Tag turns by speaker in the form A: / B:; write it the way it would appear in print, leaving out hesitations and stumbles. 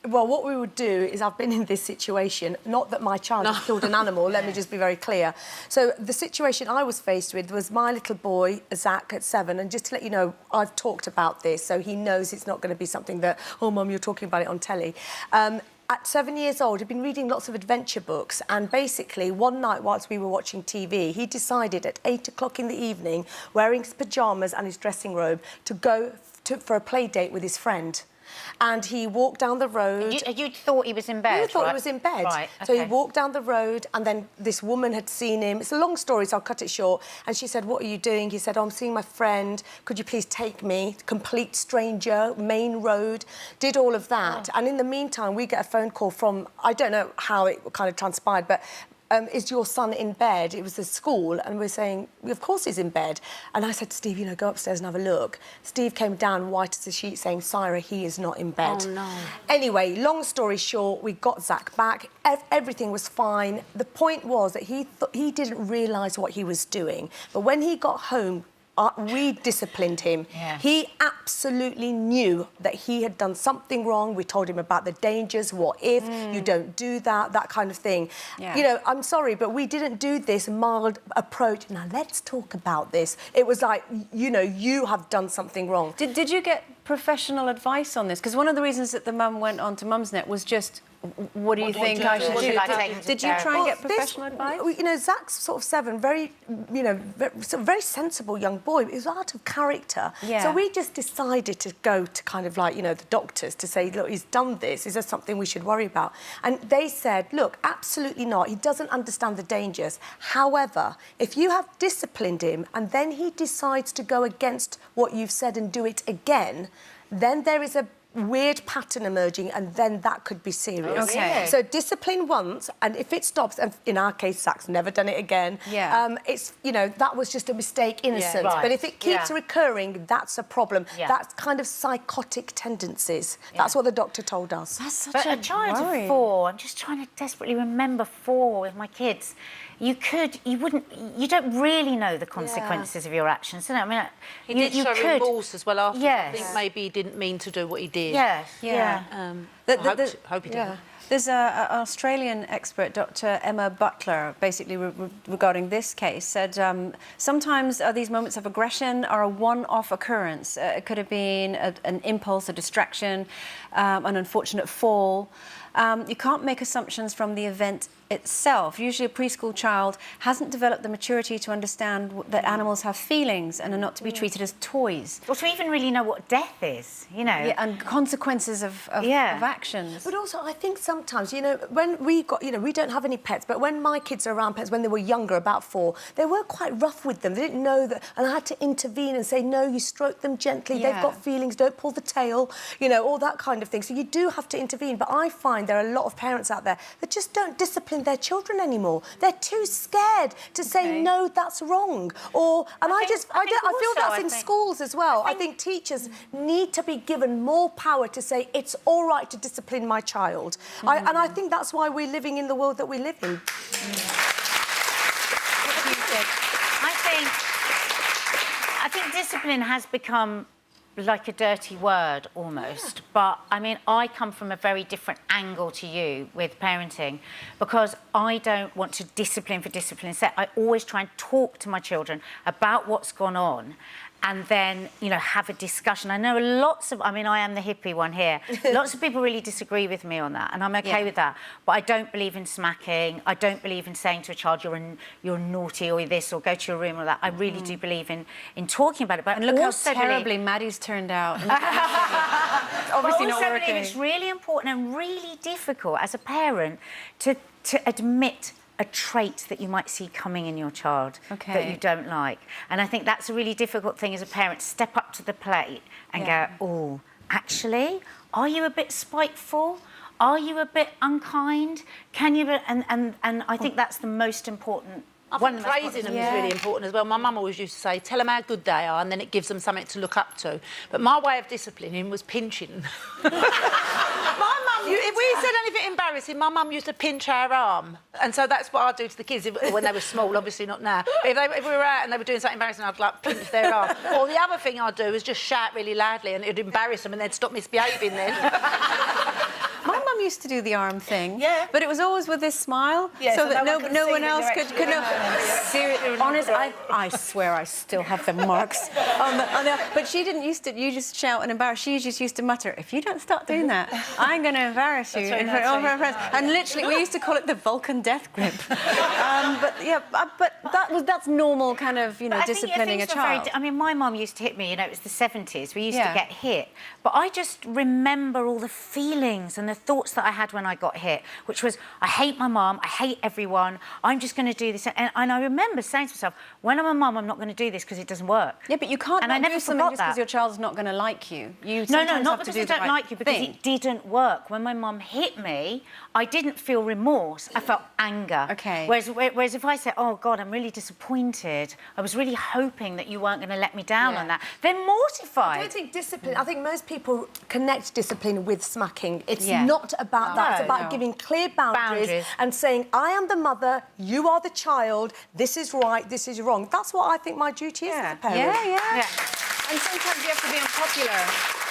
A: Well, what we would do is, I've been in this situation, not that my child has killed an animal, let me just be very clear. So the situation I was faced with was my little boy, Zach, at 7, and just to let you know, I've talked about this, so he knows it's not going to be something that, oh, Mum, you're talking about it on telly. At 7 years old, he'd been reading lots of adventure books, and basically, one night whilst we were watching TV, he decided at 8 o'clock in the evening, wearing his pyjamas and his dressing robe, to go for a play date with his friend. And he walked down the road.
B: You thought he was in bed?
A: You thought he was in bed.
B: Right, okay.
A: So he walked down the road, and then this woman had seen him. It's a long story, so I'll cut it short. And she said, "What are you doing?" He said, "Oh, I'm seeing my friend. Could you please take me?" Complete stranger, main road, did all of that. And in the meantime, we get a phone call from, I don't know how it kind of transpired, but is your son in bed? It was the school, and we're saying, of course he's in bed. And I said to Steve, you know, go upstairs and have a look. Steve came down white as a sheet saying, Saira, he is not in bed.
B: Oh, no.
A: Anyway, long story short, we got Zach back. Everything was fine. The point was that he didn't realise what he was doing. But when he got home, we disciplined him.
B: Yeah.
A: He absolutely knew that he had done something wrong. We told him about the dangers, what if, you don't do that, that kind of thing.
B: Yeah.
A: You know, I'm sorry, but we didn't do this mild approach. Now, let's talk about this. It was like, you know, you have done something wrong.
C: Did you get professional advice on this? Because one of the reasons that the mum went on to Mumsnet was just, what do you think I should do? Did you try and get professional advice?
A: You know, Zach's sort of 7, very, you know, very sensible young boy. He was out of character.
C: Yeah.
A: So we just decided to go to kind of like, you know, the doctors to say, look, he's done this. Is there something we should worry about? And they said, look, absolutely not. He doesn't understand the dangers. However, if you have disciplined him and then he decides to go against what you've said and do it again, then there is a weird pattern emerging, and then that could be serious.
C: Okay.
A: So discipline once, and if it stops, and in our case, Zach's never done it again.
C: Yeah.
A: It's, you know, that was just a mistake, innocent.
B: right.
A: But if it keeps recurring, that's a problem.
B: Yeah.
A: That's kind of psychotic tendencies. That's what the doctor told us.
C: That's such
B: But a child
C: worry.
B: of 4, I'm just trying to desperately remember 4 with my kids. You don't really know the consequences of your actions, don't you? I mean,
D: He did show remorse as well after.
B: Yes.
D: I think maybe he didn't mean to do what he did.
B: Yes,
C: Yeah.
D: I hope he didn't.
C: There's an Australian expert, Dr. Emma Butler, basically regarding this case, said sometimes these moments of aggression are a one-off occurrence. It could have been an impulse, a distraction, an unfortunate fall. You can't make assumptions from the event itself. Usually a preschool child hasn't developed the maturity to understand that animals have feelings and are not to be treated as toys.
B: Or to even really know what death is, you know.
C: Yeah, and consequences of actions.
A: But also, I think sometimes, you know, when we got, you know, we don't have any pets, but when my kids are around pets, when they were younger, about 4, they were quite rough with them. They didn't know that, and I had to intervene and say, no, you stroke them gently, they've got feelings, don't pull the tail, you know, all that kind of thing. So you do have to intervene, but I find there are a lot of parents out there that just don't discipline their children anymore. They're too scared to say, no, that's wrong. Or, and I feel that's in schools as well. I think teachers need to be given more power to say, it's all right to discipline my child. And I think that's why we're living in the world that we live in.
B: What do you think? I think discipline has become like a dirty word almost, but I mean, I come from a very different angle to you with parenting, because I don't want to discipline for discipline's sake. I always try and talk to my children about what's gone on, and then, you know, have a discussion. I know lots of, I mean, I am the hippie one here. Lots of people really disagree with me on that, and I'm okay with that. But I don't believe in smacking. I don't believe in saying to a child, you're naughty or this, or go to your room or that. I really do believe in talking about it. But
C: And look how
B: also
C: terribly Maddie's turned out.
B: Obviously
C: not working.
B: I believe it's really important and really difficult as a parent to admit a trait that you might see coming in your child that you don't like. And I think that's a really difficult thing as a parent, step up to the plate and go, oh, actually, are you a bit spiteful? Are you a bit unkind? Can you... And I think that's the most important.
D: I think praising them is really important as well. My mum always used to say, tell them how good they are, and then it gives them something to look up to. But my way of disciplining was pinching. If we said anything embarrassing, my mum used to pinch our arm. And so that's what I'd do to the kids when they were small, obviously not now. But if we were out and they were doing something embarrassing, I'd, like, pinch their arm. Or the other thing I'd do was just shout really loudly, and it'd embarrass them, and they'd stop misbehaving then.
C: My used to do the arm thing.
A: Yeah.
C: But it was always with this smile, so that no one else could know. Seriously, honest, I swear I still have the marks on the. But she didn't used to. You just shout and embarrass. She just used to mutter, "If you don't stop doing that, I'm going to embarrass you in front of all her friends." And literally, we used to call it the Vulcan death grip. But that's normal kind of disciplining a child.
B: I mean, my mum used to hit me. It was the 70s. We used to get hit, but I just remember all the feelings and the thoughts that I had when I got hit, which was, I hate my mum, I hate everyone, I'm just going to do this. And I remember saying to myself, when I'm a mum, I'm not going to do this because it doesn't work.
C: Yeah, but you can't
B: and I never
C: do something just because your child's not going to like you.
B: No, not because they don't like you, because it didn't work. When my mum hit me, I didn't feel remorse, I felt anger.
C: Okay.
B: Whereas if I said, oh, God, I'm really disappointed, I was really hoping that you weren't going to let me down on that, they're mortified.
A: I don't think discipline, I think most people connect discipline with smacking. It's not about that. It's about giving clear boundaries and saying, I am the mother, you are the child, this is right, this is wrong. That's what I think my duty is as a parent.
C: Yeah. And sometimes you have to be unpopular.